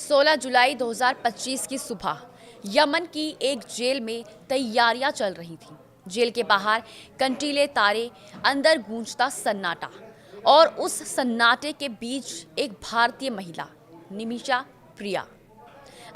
16 जुलाई 2025 की सुबह यमन की एक जेल में तैयारियां चल रही थीं। जेल के बाहर कंटीले तारे, अंदर गूंजता सन्नाटा और उस सन्नाटे के बीच एक भारतीय महिला निमिषा प्रिया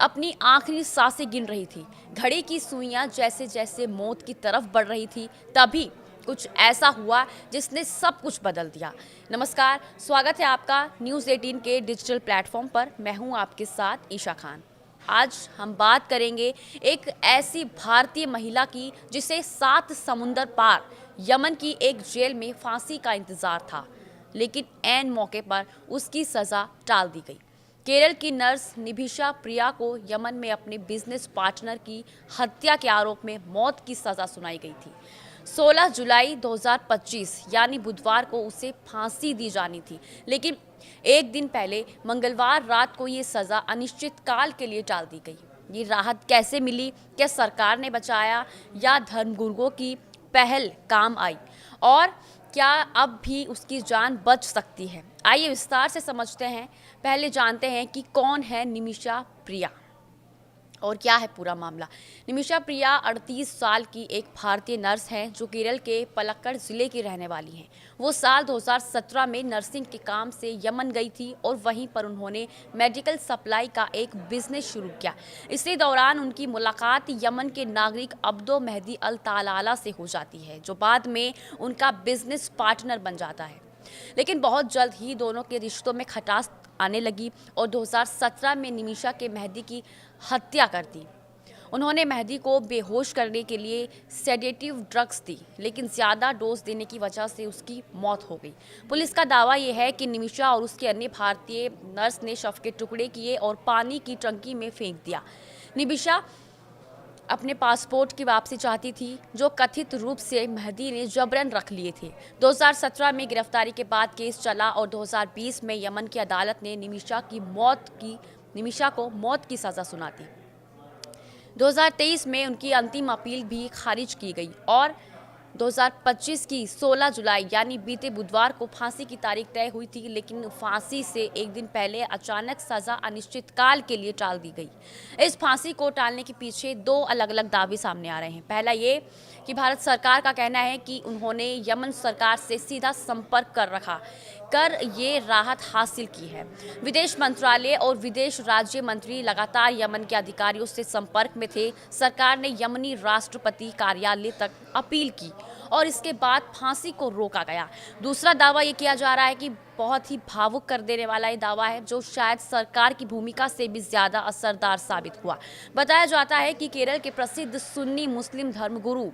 अपनी आखिरी सांसें गिन रही थी। घड़ी की सुइयां जैसे जैसे मौत की तरफ बढ़ रही थी, तभी कुछ ऐसा हुआ जिसने सब कुछ बदल दिया। नमस्कार, स्वागत है आपका न्यूज़ 18 के डिजिटल प्लेटफॉर्म पर। मैं हूं आपके साथ ईशा खान। आज हम बात करेंगे एक ऐसी भारतीय महिला की जिसे 7 समुंदर पार यमन की एक जेल में फांसी का इंतजार था, लेकिन ऐन मौके पर उसकी सजा टाल दी गई। केरल की नर्स निमिषा प्रिया को यमन में अपने बिजनेस पार्टनर की हत्या के आरोप में मौत की सजा सुनाई गई थी। 16 जुलाई 2025 यानी बुधवार को उसे फांसी दी जानी थी, लेकिन एक दिन पहले मंगलवार रात को ये सजा अनिश्चित काल के लिए टाल दी गई। ये राहत कैसे मिली? क्या सरकार ने बचाया या धर्मगुरुओं की पहल काम आई? और क्या अब भी उसकी जान बच सकती है? आइए विस्तार से समझते हैं। पहले जानते हैं कि कौन है निमिषा प्रिया और क्या है पूरा मामला। निमिषा प्रिया 38 साल की एक भारतीय नर्स हैं जो केरल के पलक्कड़ जिले की रहने वाली हैं। वो साल 2017 में नर्सिंग के काम से यमन गई थी और वहीं पर उन्होंने मेडिकल सप्लाई का एक बिजनेस शुरू किया। इसी दौरान उनकी मुलाकात यमन के नागरिक अब्दो मेहदी अल तालाला से हो जाती है, जो बाद में उनका बिजनेस पार्टनर बन जाता है। लेकिन बहुत जल्द ही दोनों के रिश्तों में खटास आने लगी और 2017 में निमिषा के मेहदी की हत्या कर दी। उन्होंने मेहदी को बेहोश करने के लिए सेडेटिव ड्रग्स दी, लेकिन ज़्यादा डोज देने की वजह से उसकी मौत हो गई। पुलिस का दावा यह है कि निमिषा और उसके अन्य भारतीय नर्स ने शव के टुकड़े किए और पानी की टंकी में फेंक दिया। निमिषा अपने पासपोर्ट की वापसी चाहती थी, जो कथित रूप से मेहदी ने जबरन रख लिए थे। 2017 में गिरफ्तारी के बाद केस चला और 2020 में यमन की अदालत ने निमिषा को मौत की सज़ा सुना दी। 2023 में उनकी अंतिम अपील भी खारिज की गई और 2025 की 16 जुलाई यानी बीते बुधवार को फांसी की तारीख तय हुई थी, लेकिन फांसी से एक दिन पहले अचानक सजा अनिश्चितकाल के लिए टाल दी गई। इस फांसी को टालने के पीछे 2 अलग अलग दावे सामने आ रहे हैं। पहला ये कि भारत सरकार का कहना है कि उन्होंने यमन सरकार से सीधा संपर्क कर ये राहत हासिल की है। विदेश मंत्रालय और विदेश राज्य मंत्री लगातार यमन के अधिकारियों से संपर्क में थे। सरकार ने यमनी राष्ट्रपति कार्यालय तक अपील की और इसके बाद फांसी को रोका गया। दूसरा दावा ये किया जा रहा है कि बहुत ही भावुक कर देने वाला ये दावा है, जो शायद सरकार की भूमिका से भी ज़्यादा असरदार साबित हुआ। बताया जाता है कि केरल के प्रसिद्ध सुन्नी मुस्लिम धर्मगुरु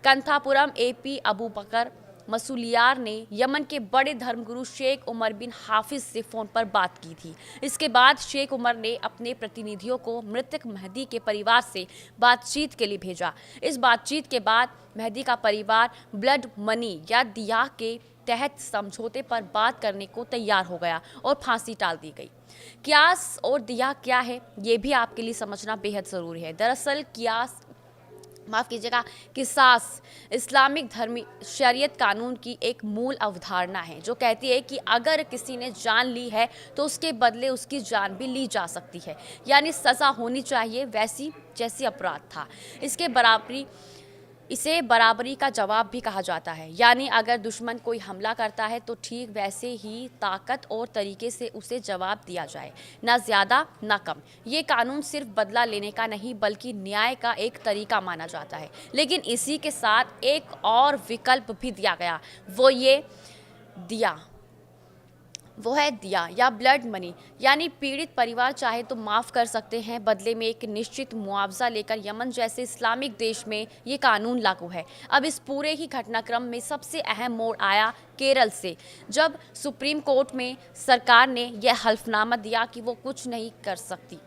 कंथापुरम एपी अबू बकर मसूलियार ने यमन के बड़े धर्मगुरु शेख उमर बिन हाफिज से फ़ोन पर बात की थी। इसके बाद शेख उमर ने अपने प्रतिनिधियों को मृतक मेहदी के परिवार से बातचीत के लिए भेजा। इस बातचीत के बाद मेहदी का परिवार ब्लड मनी या दिया के तहत समझौते पर बात करने को तैयार हो गया और फांसी टाल दी गई। कियास और दिया क्या है, ये भी आपके लिए समझना बेहद ज़रूरी है। दरअसल किसास इस्लामिक धर्मी शरीयत कानून की एक मूल अवधारणा है, जो कहती है कि अगर किसी ने जान ली है तो उसके बदले उसकी जान भी ली जा सकती है, यानी सज़ा होनी चाहिए वैसी जैसी अपराध था। इसे बराबरी का जवाब भी कहा जाता है, यानी अगर दुश्मन कोई हमला करता है तो ठीक वैसे ही ताकत और तरीके से उसे जवाब दिया जाए, ना ज़्यादा ना कम। ये कानून सिर्फ बदला लेने का नहीं बल्कि न्याय का एक तरीका माना जाता है। लेकिन इसी के साथ एक और विकल्प भी दिया गया, वो है दिया या ब्लड मनी, यानी पीड़ित परिवार चाहे तो माफ़ कर सकते हैं, बदले में एक निश्चित मुआवजा लेकर। यमन जैसे इस्लामिक देश में ये कानून लागू है। अब इस पूरे ही घटनाक्रम में सबसे अहम मोड़ आया केरल से, जब सुप्रीम कोर्ट में सरकार ने यह हल्फनामा दिया कि वो कुछ नहीं कर सकती।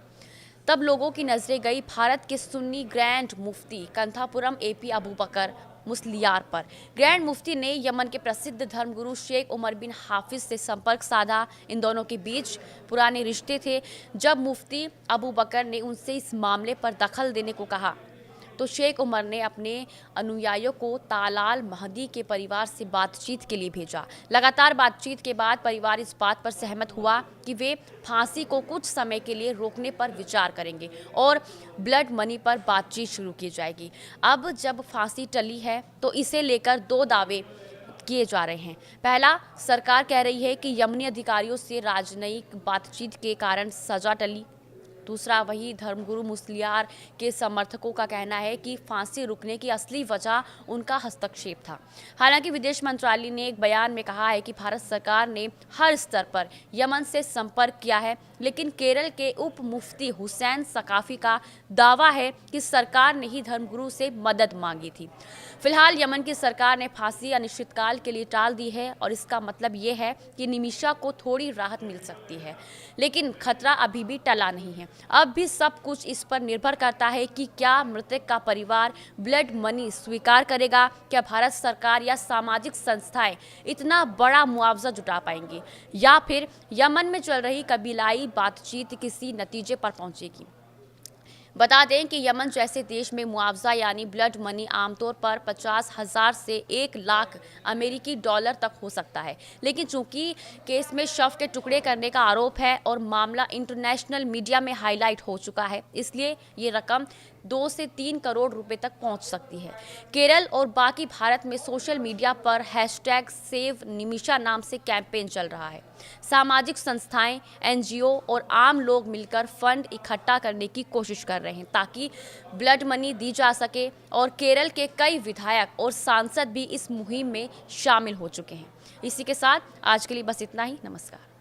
तब लोगों की नज़रें गई भारत के सुन्नी ग्रैंड मुफ्ती कंथापुरम एपी अबू बकर मुस्लियार पर। ग्रैंड मुफ्ती ने यमन के प्रसिद्ध धर्मगुरु शेख उमर बिन हाफिज से संपर्क साधा। इन दोनों के बीच पुराने रिश्ते थे। जब मुफ्ती अबू बकर ने उनसे इस मामले पर दखल देने को कहा, तो शेख उमर ने अपने अनुयायियों को तालाल महदी के परिवार से बातचीत के लिए भेजा। लगातार बातचीत के बाद परिवार इस बात पर सहमत हुआ कि वे फांसी को कुछ समय के लिए रोकने पर विचार करेंगे और ब्लड मनी पर बातचीत शुरू की जाएगी। अब जब फांसी टली है तो इसे लेकर दो दावे किए जा रहे हैं। पहला, सरकार कह रही है कि यमनी अधिकारियों से राजनयिक बातचीत के कारण सजा टली। दूसरा, वही धर्मगुरु मुस्लियार के समर्थकों का कहना है कि फांसी रुकने की असली वजह उनका हस्तक्षेप था। हालांकि विदेश मंत्रालय ने एक बयान में कहा है कि भारत सरकार ने हर स्तर पर यमन से संपर्क किया है, लेकिन केरल के उप मुफ्ती हुसैन सकाफी का दावा है कि सरकार ने ही धर्मगुरु से मदद मांगी थी। फिलहाल यमन की सरकार ने फांसी अनिश्चितकाल के लिए टाल दी है और इसका मतलब ये है कि निमिषा को थोड़ी राहत मिल सकती है, लेकिन खतरा अभी भी टला नहीं है। अब भी सब कुछ इस पर निर्भर करता है कि क्या मृतक का परिवार ब्लड मनी स्वीकार करेगा, क्या भारत सरकार या सामाजिक संस्थाएं इतना बड़ा मुआवजा जुटा पाएंगी, या फिर यमन में चल रही कबीलाई बातचीत किसी नतीजे पर पहुंचेगी। बता दें कि यमन जैसे देश में मुआवजा यानी ब्लड मनी आमतौर पर 50,000 से 1 लाख अमेरिकी डॉलर तक हो सकता है, लेकिन चूंकि केस में शव के टुकड़े करने का आरोप है और मामला इंटरनेशनल मीडिया में हाईलाइट हो चुका है, इसलिए ये रकम 2 से 3 करोड़ रुपए तक पहुंच सकती है। केरल और बाकी भारत में सोशल मीडिया पर #सेव निमिषा नाम से कैंपेन चल रहा है। सामाजिक संस्थाएं, NGO और आम लोग मिलकर फंड इकट्ठा करने की कोशिश कर रहे हैं ताकि ब्लड मनी दी जा सके, और केरल के कई विधायक और सांसद भी इस मुहिम में शामिल हो चुके हैं। इसी के साथ आज के लिए बस इतना ही। नमस्कार।